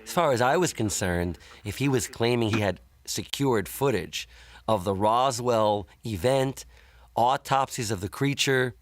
As far as I was concerned, if he was claiming he had secured footage of the Roswell event, autopsies of the creature.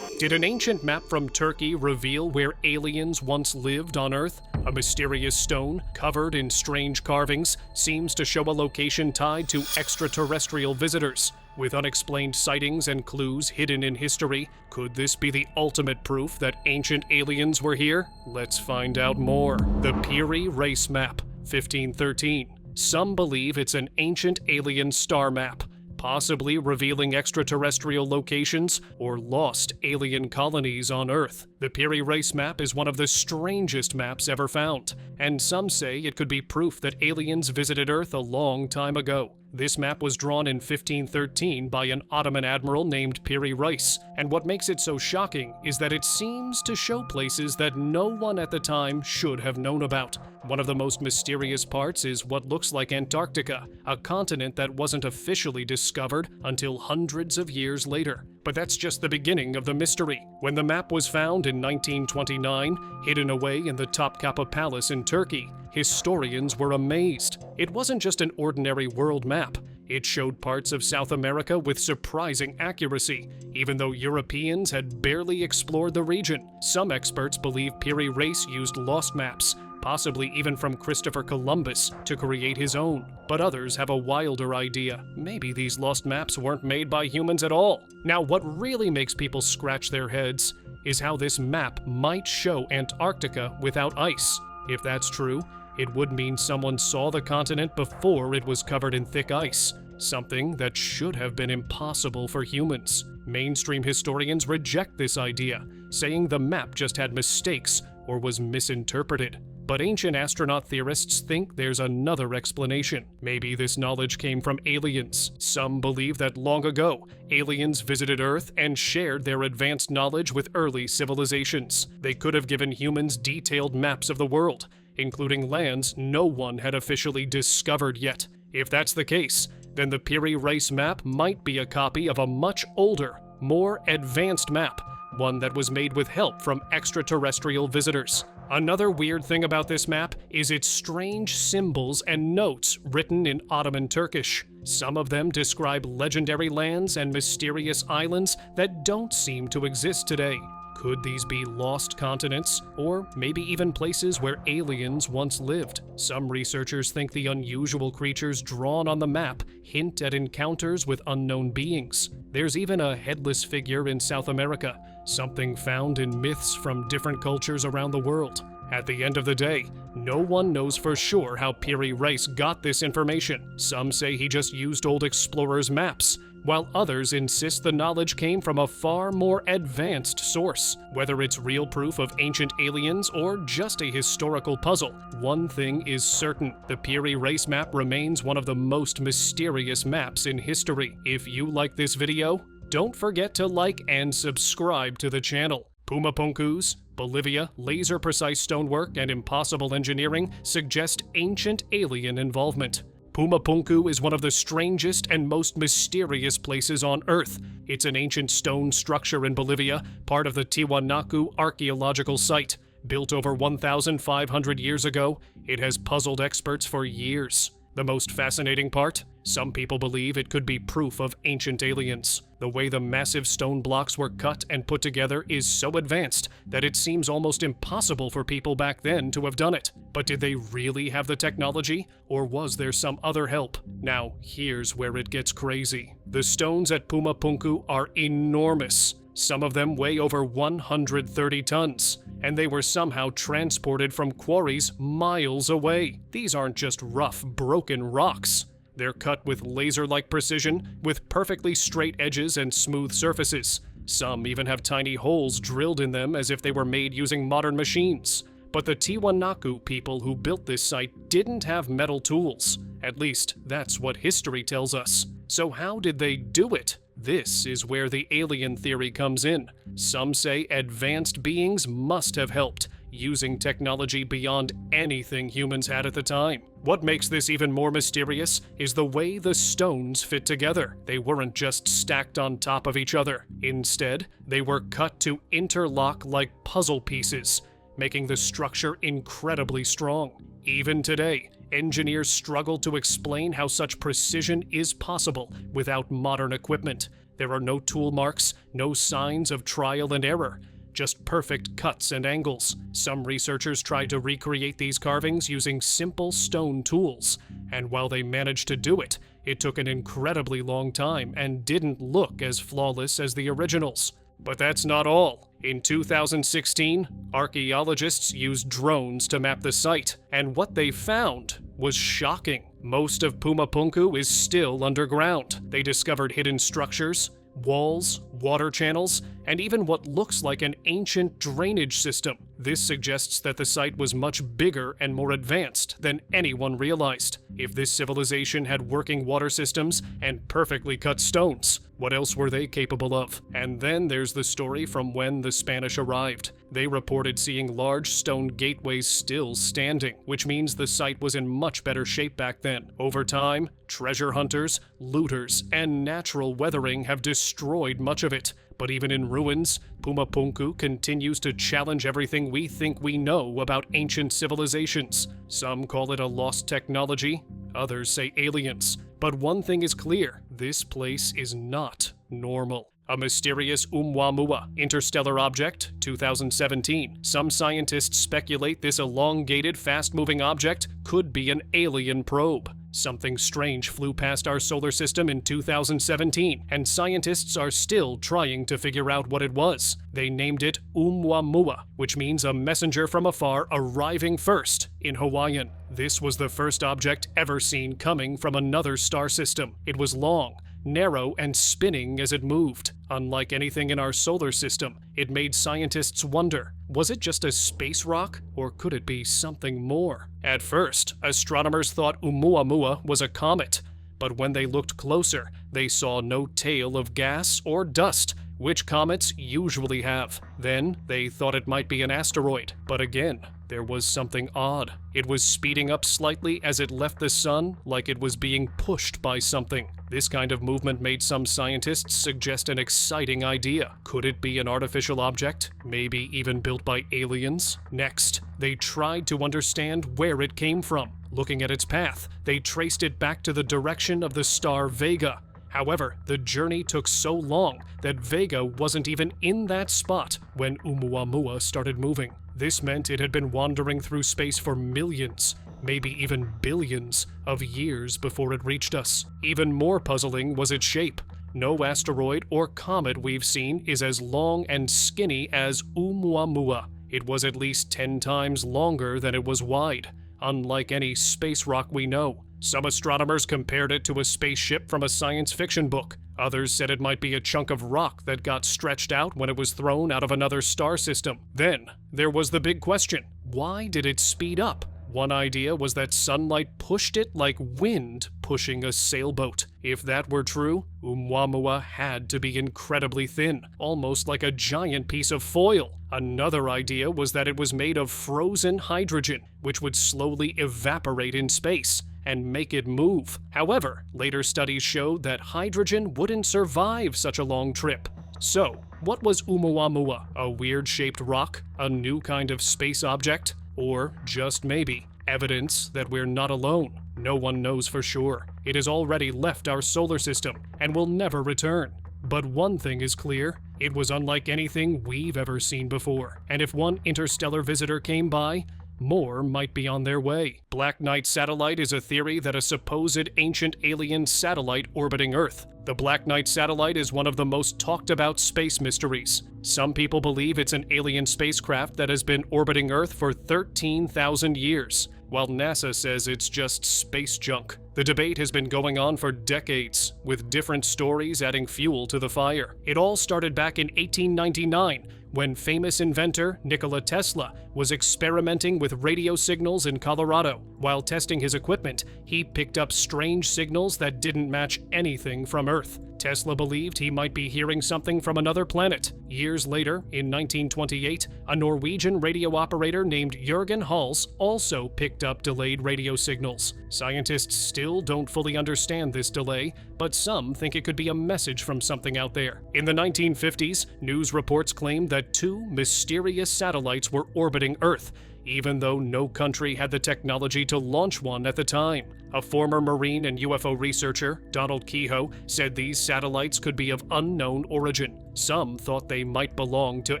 Did an ancient map from Turkey reveal where aliens once lived on Earth? A mysterious stone, covered in strange carvings, seems to show a location tied to extraterrestrial visitors. With unexplained sightings and clues hidden in history, could this be the ultimate proof that ancient aliens were here? Let's find out more. The Piri Race Map, 1513. Some believe it's an ancient alien star map, possibly revealing extraterrestrial locations or lost alien colonies on Earth. The Piri Race Map is one of the strangest maps ever found, and some say it could be proof that aliens visited Earth a long time ago. This map was drawn in 1513 by an Ottoman admiral named Piri Reis, and what makes it so shocking is that it seems to show places that no one at the time should have known about. One of the most mysterious parts is what looks like Antarctica, a continent that wasn't officially discovered until hundreds of years later. But that's just the beginning of the mystery. When the map was found in 1929, hidden away in the Topkapi Palace in Turkey, historians were amazed. It wasn't just an ordinary world map. It showed parts of South America with surprising accuracy, even though Europeans had barely explored the region. Some experts believe Piri Reis used lost maps, possibly even from Christopher Columbus, to create his own. But others have a wilder idea. Maybe these lost maps weren't made by humans at all. Now, what really makes people scratch their heads is how this map might show Antarctica without ice. If that's true, it would mean someone saw the continent before it was covered in thick ice, something that should have been impossible for humans. Mainstream historians reject this idea, saying the map just had mistakes or was misinterpreted. But ancient astronaut theorists think there's another explanation. Maybe this knowledge came from aliens. Some believe that long ago, aliens visited Earth and shared their advanced knowledge with early civilizations. They could have given humans detailed maps of the world, including lands no one had officially discovered yet. If that's the case, then the Piri Reis map might be a copy of a much older, more advanced map, one that was made with help from extraterrestrial visitors. Another weird thing about this map is its strange symbols and notes written in Ottoman Turkish. Some of them describe legendary lands and mysterious islands that don't seem to exist today. Could these be lost continents, or maybe even places where aliens once lived? Some researchers think the unusual creatures drawn on the map hint at encounters with unknown beings. There's even a headless figure in South America, something found in myths from different cultures around the world. At the end of the day, no one knows for sure how Piri Reis got this information. Some say he just used old explorers' maps, while others insist the knowledge came from a far more advanced source. Whether it's real proof of ancient aliens or just a historical puzzle, one thing is certain: the Piri Reis map remains one of the most mysterious maps in history. If you like this video, don't forget to like and subscribe to the channel. Puma Punku's Bolivia, laser-precise stonework, and impossible engineering suggest ancient alien involvement. Puma Punku is one of the strangest and most mysterious places on Earth. It's an ancient stone structure in Bolivia, part of the Tiwanaku archaeological site. Built over 1,500 years ago, it has puzzled experts for years. The most fascinating part? Some people believe it could be proof of ancient aliens. The way the massive stone blocks were cut and put together is so advanced that it seems almost impossible for people back then to have done it. But did they really have the technology, or was there some other help? Now, here's where it gets crazy. The stones at Puma Punku are enormous. Some of them weigh over 130 tons, and they were somehow transported from quarries miles away. These aren't just rough, broken rocks. They're cut with laser-like precision, with perfectly straight edges and smooth surfaces. Some even have tiny holes drilled in them as if they were made using modern machines. But the Tiwanaku people who built this site didn't have metal tools. At least, that's what history tells us. So how did they do it? This is where the alien theory comes in. Some say advanced beings must have helped, using technology beyond anything humans had at the time. What makes this even more mysterious is the way the stones fit together. They weren't just stacked on top of each other. Instead, they were cut to interlock like puzzle pieces, making the structure incredibly strong. Even today, engineers struggle to explain how such precision is possible without modern equipment. There are no tool marks, no signs of trial and error, just perfect cuts and angles. Some researchers tried to recreate these carvings using simple stone tools, and while they managed to do it, it took an incredibly long time and didn't look as flawless as the originals. But that's not all. In 2016, archaeologists used drones to map the site, and what they found was shocking. Most of Pumapunku is still underground. They discovered hidden structures, walls, water channels, and even what looks like an ancient drainage system. This suggests that the site was much bigger and more advanced than anyone realized. If this civilization had working water systems and perfectly cut stones, what else were they capable of? And then there's the story from when the Spanish arrived. They reported seeing large stone gateways still standing, which means the site was in much better shape back then. Over time, treasure hunters, looters, and natural weathering have destroyed much of it. But even in ruins, Pumapunku continues to challenge everything we think we know about ancient civilizations. Some call it a lost technology, others say aliens. But one thing is clear, this place is not normal. A mysterious Oumuamua interstellar object, 2017. Some scientists speculate this elongated, fast-moving object could be an alien probe. Something strange flew past our solar system in 2017, and scientists are still trying to figure out what it was. They named it Oumuamua, which means a messenger from afar arriving first in Hawaiian. This was the first object ever seen coming from another star system. It was long, narrow, and spinning as it moved. Unlike anything in our solar system, it made scientists wonder, was it just a space rock, or could it be something more? At first, astronomers thought Oumuamua was a comet, but when they looked closer, they saw no tail of gas or dust, which comets usually have. Then, they thought it might be an asteroid, but again, there was something odd. It was speeding up slightly as it left the sun, like it was being pushed by something. This kind of movement made some scientists suggest an exciting idea. Could it be an artificial object? Maybe even built by aliens? Next, they tried to understand where it came from. Looking at its path, they traced it back to the direction of the star Vega. However, the journey took so long that Vega wasn't even in that spot when Oumuamua started moving. This meant it had been wandering through space for millions, maybe even billions, of years before it reached us. Even more puzzling was its shape. No asteroid or comet we've seen is as long and skinny as Oumuamua. It was at least 10 times longer than it was wide, unlike any space rock we know. Some astronomers compared it to a spaceship from a science fiction book. Others said it might be a chunk of rock that got stretched out when it was thrown out of another star system. Then, there was the big question. Why did it speed up? One idea was that sunlight pushed it like wind pushing a sailboat. If that were true, Oumuamua had to be incredibly thin, almost like a giant piece of foil. Another idea was that it was made of frozen hydrogen, which would slowly evaporate in space and make it move. However, later studies showed that hydrogen wouldn't survive such a long trip. So, what was Oumuamua? A weird-shaped rock? A new kind of space object? Or, just maybe, evidence that we're not alone? No one knows for sure. It has already left our solar system and will never return. But one thing is clear, it was unlike anything we've ever seen before. And if one interstellar visitor came by, more might be on their way. Black Knight satellite is a theory that a supposed ancient alien satellite orbiting Earth. The Black Knight satellite is one of the most talked about space mysteries. Some people believe it's an alien spacecraft that has been orbiting Earth for 13,000 years, while NASA says it's just space junk. The debate has been going on for decades, with different stories adding fuel to the fire. It all started back in 1899, when famous inventor Nikola Tesla was experimenting with radio signals in Colorado. While testing his equipment, he picked up strange signals that didn't match anything from Earth. Tesla believed he might be hearing something from another planet. Years later, in 1928, a Norwegian radio operator named Jørgen Hals also picked up delayed radio signals. Scientists still don't fully understand this delay, but some think it could be a message from something out there. In the 1950s, news reports claimed that 2 mysterious satellites were orbiting Earth, even though no country had the technology to launch one at the time. A former Marine and UFO researcher, Donald Kehoe, said these satellites could be of unknown origin. Some thought they might belong to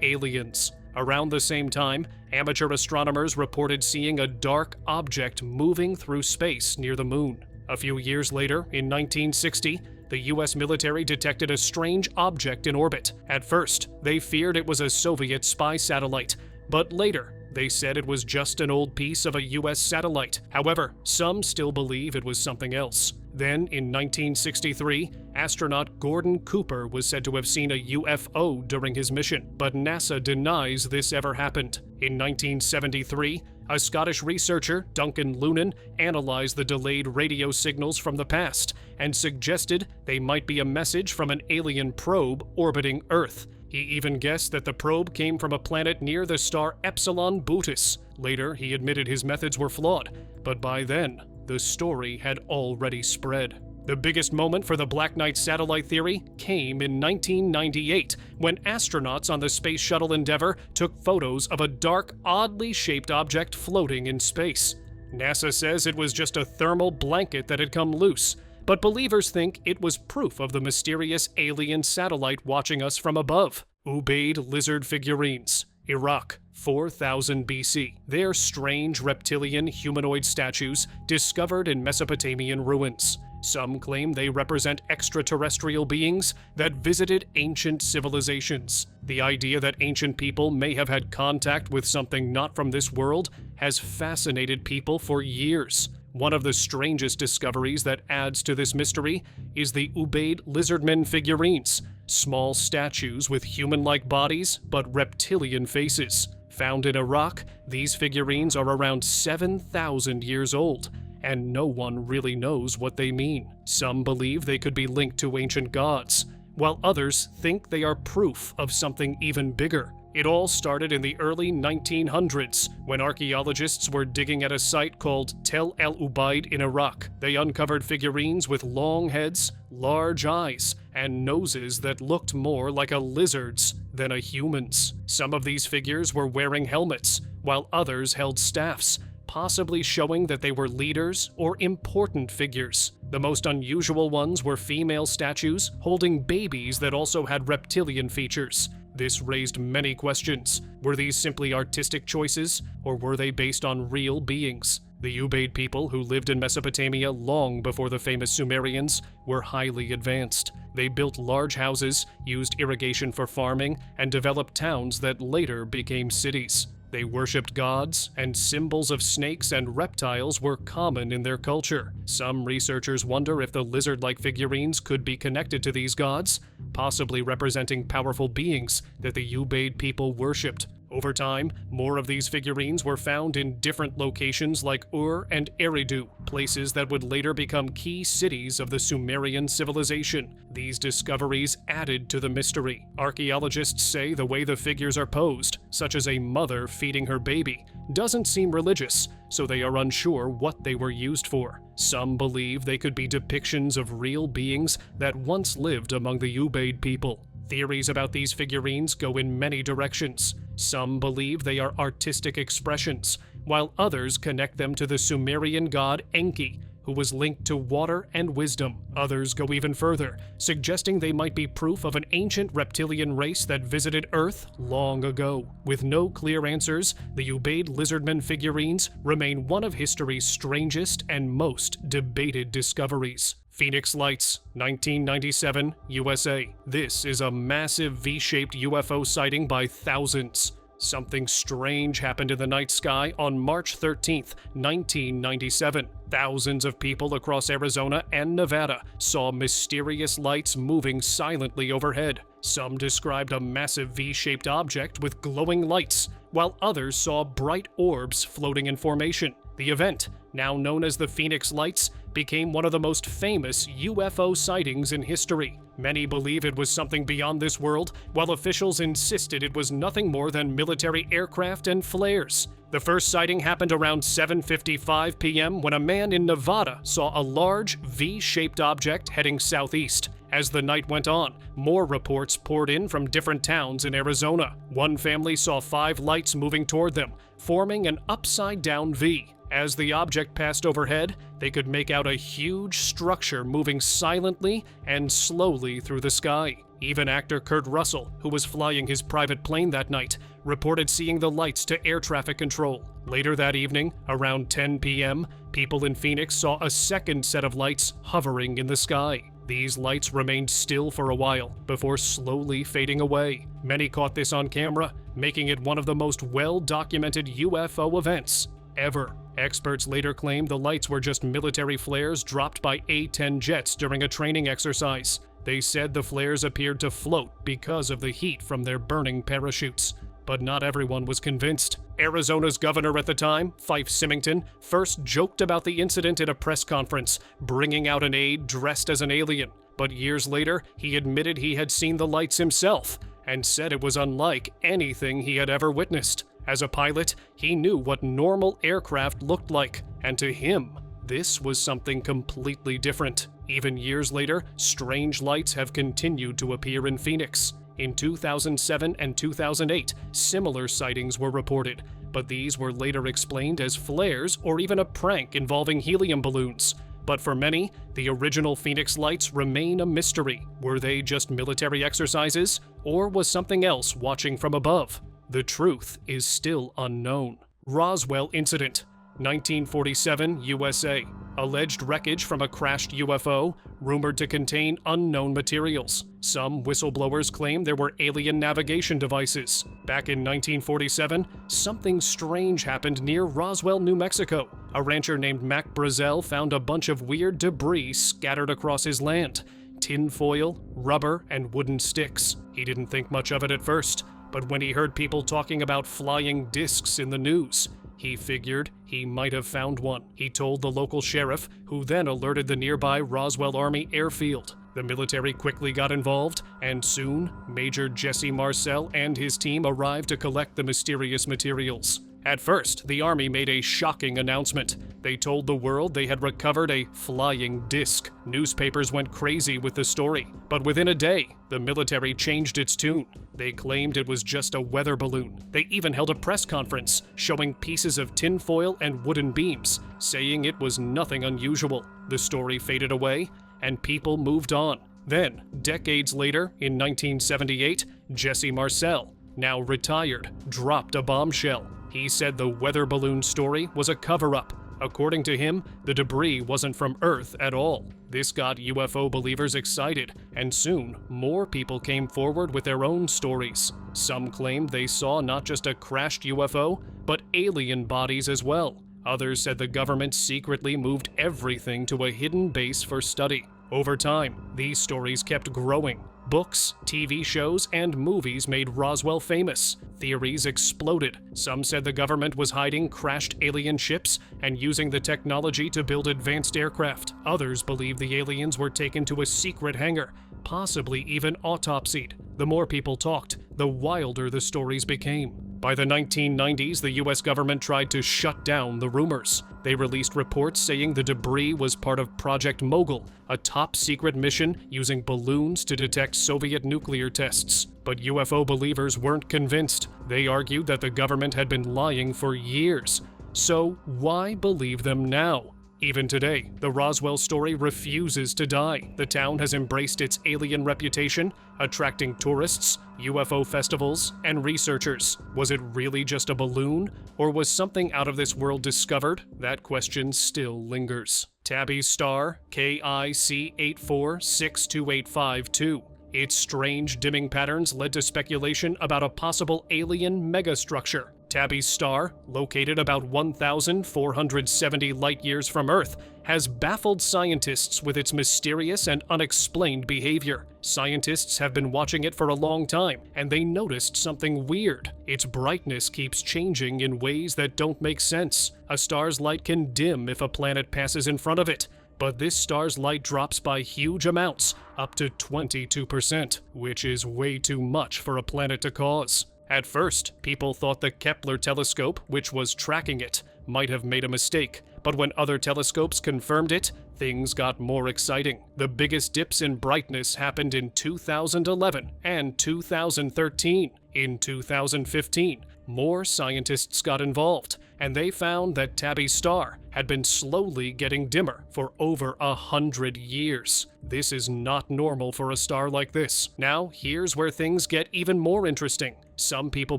aliens. Around the same time, amateur astronomers reported seeing a dark object moving through space near the moon. A few years later, in 1960, the US military detected a strange object in orbit. At first, they feared it was a Soviet spy satellite, but later, they said it was just an old piece of a US satellite. However, some still believe it was something else. Then, in 1963, astronaut Gordon Cooper was said to have seen a UFO during his mission, but NASA denies this ever happened. In 1973, a Scottish researcher, Duncan Lunan, analyzed the delayed radio signals from the past and suggested they might be a message from an alien probe orbiting Earth. He even guessed that the probe came from a planet near the star Epsilon Bootis. Later, he admitted his methods were flawed, but by then, the story had already spread. The biggest moment for the Black Knight satellite theory came in 1998, when astronauts on the Space Shuttle Endeavour took photos of a dark, oddly shaped object floating in space. NASA says it was just a thermal blanket that had come loose, but believers think it was proof of the mysterious alien satellite watching us from above. Ubaid lizard figurines. Iraq, 4000 BC. They're strange reptilian humanoid statues discovered in Mesopotamian ruins. Some claim they represent extraterrestrial beings that visited ancient civilizations. The idea that ancient people may have had contact with something not from this world has fascinated people for years. One of the strangest discoveries that adds to this mystery is the Ubaid lizardmen figurines, small statues with human-like bodies but reptilian faces. Found in Iraq, these figurines are around 7,000 years old, and no one really knows what they mean. Some believe they could be linked to ancient gods, while others think they are proof of something even bigger. It all started in the early 1900s, when archaeologists were digging at a site called Tel El Ubaid in Iraq. They uncovered figurines with long heads, large eyes, and noses that looked more like a lizard's than a human's. Some of these figures were wearing helmets, while others held staffs, possibly showing that they were leaders or important figures. The most unusual ones were female statues holding babies that also had reptilian features. This raised many questions. Were these simply artistic choices, or were they based on real beings? The Ubaid people, who lived in Mesopotamia long before the famous Sumerians, were highly advanced. They built large houses, used irrigation for farming, and developed towns that later became cities. They worshipped gods, and symbols of snakes and reptiles were common in their culture. Some researchers wonder if the lizard-like figurines could be connected to these gods, possibly representing powerful beings that the Ubaid people worshipped. Over time, more of these figurines were found in different locations like Ur and Eridu, places that would later become key cities of the Sumerian civilization. These discoveries added to the mystery. Archaeologists say the way the figures are posed, such as a mother feeding her baby, doesn't seem religious, so they are unsure what they were used for. Some believe they could be depictions of real beings that once lived among the Ubaid people. Theories about these figurines go in many directions. Some believe they are artistic expressions, while others connect them to the Sumerian god Enki, who was linked to water and wisdom. Others go even further, suggesting they might be proof of an ancient reptilian race that visited Earth long ago. With no clear answers, the Ubaid lizardmen figurines remain one of history's strangest and most debated discoveries. Phoenix Lights, 1997, USA. This is a massive V-shaped UFO sighting by thousands. Something strange happened in the night sky on March 13th, 1997. Thousands of people across Arizona and Nevada saw mysterious lights moving silently overhead. Some described a massive V-shaped object with glowing lights, while others saw bright orbs floating in formation. The event, now known as the Phoenix Lights, became one of the most famous UFO sightings in history. Many believe it was something beyond this world, while officials insisted it was nothing more than military aircraft and flares. The first sighting happened around 7:55 p.m. when a man in Nevada saw a large V-shaped object heading southeast. As the night went on, more reports poured in from different towns in Arizona. One family saw 5 lights moving toward them, forming an upside-down V. As the object passed overhead, they could make out a huge structure moving silently and slowly through the sky. Even actor Kurt Russell, who was flying his private plane that night, reported seeing the lights to air traffic control. Later that evening, around 10 p.m., people in Phoenix saw a second set of lights hovering in the sky. These lights remained still for a while before slowly fading away. Many caught this on camera, making it one of the most well-documented UFO events ever. Experts later claimed the lights were just military flares dropped by A-10 jets during a training exercise. They said the flares appeared to float because of the heat from their burning parachutes. But not everyone was convinced. Arizona's governor at the time, Fife Symington, first joked about the incident at a press conference, bringing out an aide dressed as an alien. But years later, he admitted he had seen the lights himself and said it was unlike anything he had ever witnessed. As a pilot, he knew what normal aircraft looked like, and to him, this was something completely different. Even years later, strange lights have continued to appear in Phoenix. In 2007 and 2008, similar sightings were reported, but these were later explained as flares or even a prank involving helium balloons. But for many, the original Phoenix Lights remain a mystery. Were they just military exercises, or was something else watching from above? The truth is still unknown. Roswell Incident, 1947, USA. Alleged wreckage from a crashed UFO, rumored to contain unknown materials. Some whistleblowers claim there were alien navigation devices. Back in 1947, something strange happened near Roswell, New Mexico. A rancher named Mac Brazel found a bunch of weird debris scattered across his land. Tin foil, rubber, and wooden sticks. He didn't think much of it at first, but when he heard people talking about flying discs in the news, he figured he might have found one. He told the local sheriff, who then alerted the nearby Roswell Army airfield. The military quickly got involved, and soon, Major Jesse Marcel and his team arrived to collect the mysterious materials. At first, the Army made a shocking announcement. They told the world they had recovered a flying disc. Newspapers went crazy with the story, but within a day, the military changed its tune. They claimed it was just a weather balloon. They even held a press conference, showing pieces of tinfoil and wooden beams, saying it was nothing unusual. The story faded away, and people moved on. Then, decades later, in 1978, Jesse Marcel, now retired, dropped a bombshell. He said the weather balloon story was a cover-up. According to him, the debris wasn't from Earth at all. This got UFO believers excited, and soon, more people came forward with their own stories. Some claimed they saw not just a crashed UFO, but alien bodies as well. Others said the government secretly moved everything to a hidden base for study. Over time, these stories kept growing. Books, TV shows, and movies made Roswell famous. Theories exploded. Some said the government was hiding crashed alien ships and using the technology to build advanced aircraft. Others believed the aliens were taken to a secret hangar, possibly even autopsied. The more people talked, the wilder the stories became. By the 1990s, the US government tried to shut down the rumors. They released reports saying the debris was part of Project Mogul, a top-secret mission using balloons to detect Soviet nuclear tests. But UFO believers weren't convinced. They argued that the government had been lying for years. So why believe them now? Even today, the Roswell story refuses to die. The town has embraced its alien reputation, attracting tourists, UFO festivals, and researchers. Was it really just a balloon, or was something out of this world discovered? That question still lingers. Tabby's star, KIC 846285-2. Its strange dimming patterns led to speculation about a possible alien megastructure. Tabby's star, located about 1,470 light-years from Earth, has baffled scientists with its mysterious and unexplained behavior. Scientists have been watching it for a long time, and they noticed something weird. Its brightness keeps changing in ways that don't make sense. A star's light can dim if a planet passes in front of it, but this star's light drops by huge amounts, up to 22%, which is way too much for a planet to cause. At first, people thought the Kepler telescope, which was tracking it, might have made a mistake, but when other telescopes confirmed it, things got more exciting. The biggest dips in brightness happened in 2011 and 2013. In 2015, more scientists got involved, and they found that Tabby's star had been slowly getting dimmer for over 100 years. This is not normal for a star like this. Now, here's where things get even more interesting. Some people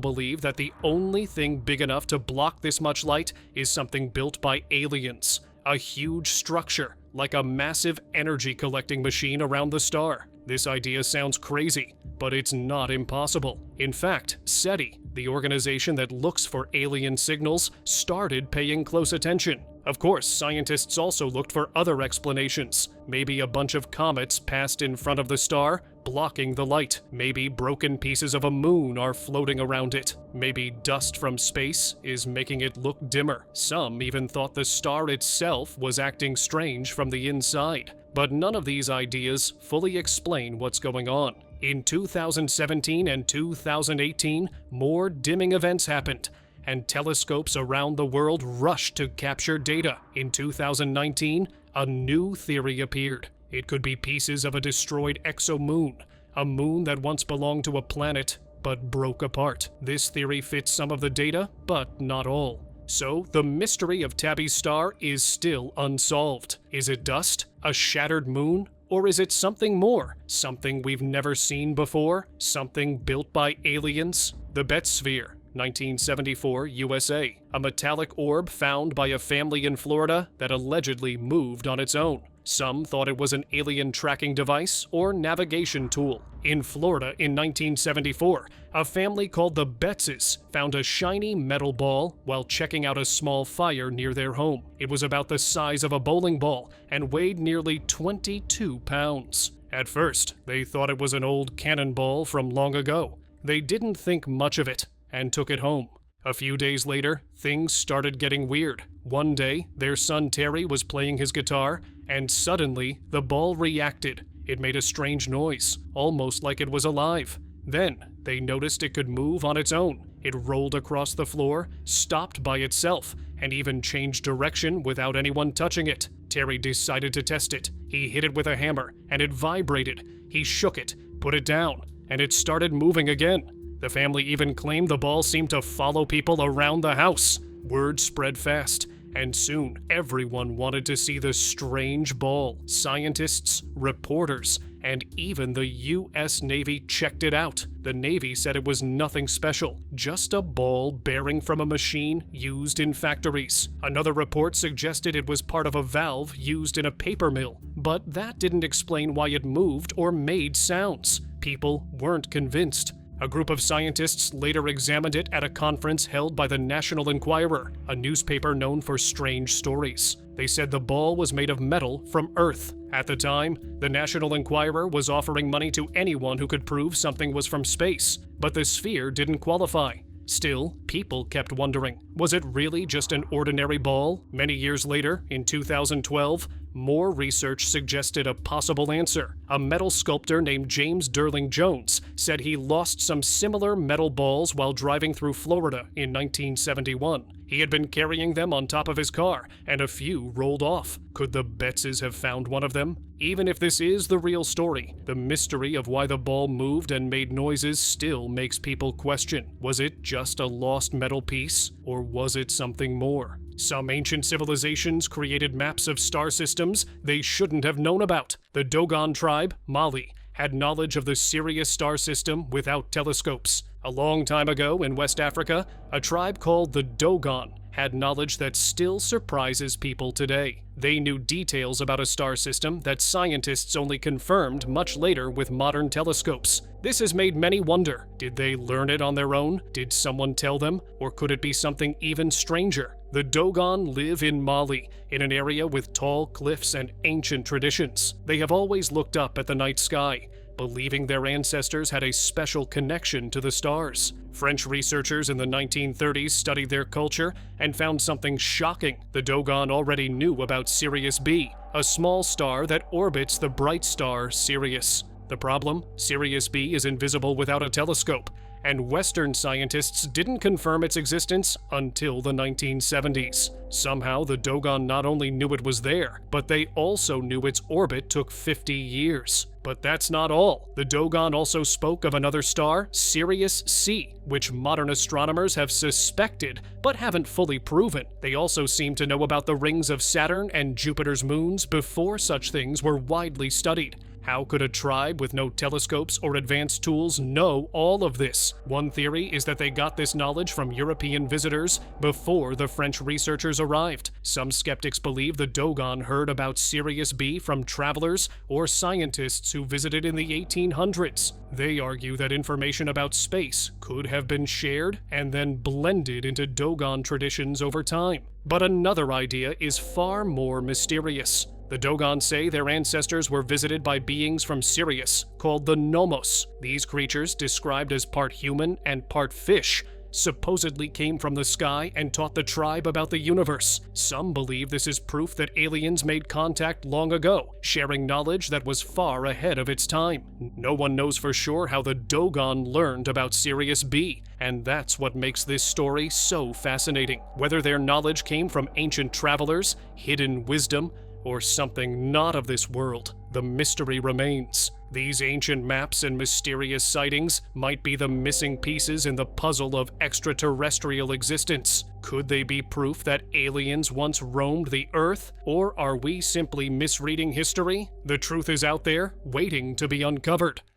believe that the only thing big enough to block this much light is something built by aliens. A huge structure, like a massive energy collecting machine around the star. This idea sounds crazy, but it's not impossible. In fact, SETI, the organization that looks for alien signals, started paying close attention. Of course, scientists also looked for other explanations. Maybe a bunch of comets passed in front of the star, blocking the light. Maybe broken pieces of a moon are floating around it. Maybe dust from space is making it look dimmer. Some even thought the star itself was acting strange from the inside. But none of these ideas fully explain what's going on. In 2017 and 2018, more dimming events happened, and telescopes around the world rushed to capture data. In 2019, a new theory appeared. It could be pieces of a destroyed exomoon, a moon that once belonged to a planet but broke apart. This theory fits some of the data, but not all. So, the mystery of Tabby's star is still unsolved. Is it dust? A shattered moon? Or is it something more? Something we've never seen before? Something built by aliens? The Bet Sphere, 1974, USA. A metallic orb found by a family in Florida that allegedly moved on its own. Some thought it was an alien tracking device or navigation tool. In Florida in 1974, a family called the Betzes found a shiny metal ball while checking out a small fire near their home. It was about the size of a bowling ball and weighed nearly 22 pounds. At first, they thought it was an old cannonball from long ago. They didn't think much of it and took it home. A few days later, things started getting weird. One day, their son Terry was playing his guitar, and suddenly, the ball reacted. It made a strange noise, almost like it was alive. Then, they noticed it could move on its own. It rolled across the floor, stopped by itself, and even changed direction without anyone touching it. Terry decided to test it. He hit it with a hammer, and it vibrated. He shook it, put it down, and it started moving again. The family even claimed the ball seemed to follow people around the house. Word spread fast, and soon everyone wanted to see the strange ball. Scientists, reporters, and even the U.S. Navy checked it out. The Navy said it was nothing special, just a ball bearing from a machine used in factories. Another report suggested it was part of a valve used in a paper mill, but that didn't explain why it moved or made sounds. People weren't convinced. A group of scientists later examined it at a conference held by the National Enquirer, a newspaper known for strange stories. They said the ball was made of metal from Earth. At the time, the National Enquirer was offering money to anyone who could prove something was from space, but the sphere didn't qualify. Still, people kept wondering, was it really just an ordinary ball? Many years later, in 2012, more research suggested a possible answer. A metal sculptor named James Durling Jones said he lost some similar metal balls while driving through Florida in 1971. He had been carrying them on top of his car, and a few rolled off. Could the Betzes have found one of them? Even if this is the real story, the mystery of why the ball moved and made noises still makes people question. Was it just a lost metal piece, or was it something more? Some ancient civilizations created maps of star systems they shouldn't have known about. The Dogon tribe, Mali, had knowledge of the Sirius star system without telescopes. A long time ago in West Africa, a tribe called the Dogon had knowledge that still surprises people today. They knew details about a star system that scientists only confirmed much later with modern telescopes. This has made many wonder, did they learn it on their own? Did someone tell them? Or could it be something even stranger? The Dogon live in Mali, in an area with tall cliffs and ancient traditions. They have always looked up at the night sky, believing their ancestors had a special connection to the stars. French researchers in the 1930s studied their culture and found something shocking. The Dogon already knew about Sirius B, a small star that orbits the bright star Sirius. The problem? Sirius B is invisible without a telescope, and Western scientists didn't confirm its existence until the 1970s. Somehow, the Dogon not only knew it was there, but they also knew its orbit took 50 years. But that's not all. The Dogon also spoke of another star, Sirius C, which modern astronomers have suspected, but haven't fully proven. They also seem to know about the rings of Saturn and Jupiter's moons before such things were widely studied. How could a tribe with no telescopes or advanced tools know all of this? One theory is that they got this knowledge from European visitors before the French researchers arrived. Some skeptics believe the Dogon heard about Sirius B from travelers or scientists who visited in the 1800s. They argue that information about space could have been shared and then blended into Dogon traditions over time. But another idea is far more mysterious. The Dogon say their ancestors were visited by beings from Sirius, called the Nomos. These creatures, described as part human and part fish, supposedly came from the sky and taught the tribe about the universe. Some believe this is proof that aliens made contact long ago, sharing knowledge that was far ahead of its time. No one knows for sure how the Dogon learned about Sirius B, and that's what makes this story so fascinating. Whether their knowledge came from ancient travelers, hidden wisdom, or something not of this world, the mystery remains. These ancient maps and mysterious sightings might be the missing pieces in the puzzle of extraterrestrial existence. Could they be proof that aliens once roamed the Earth? Or are we simply misreading history? The truth is out there, waiting to be uncovered.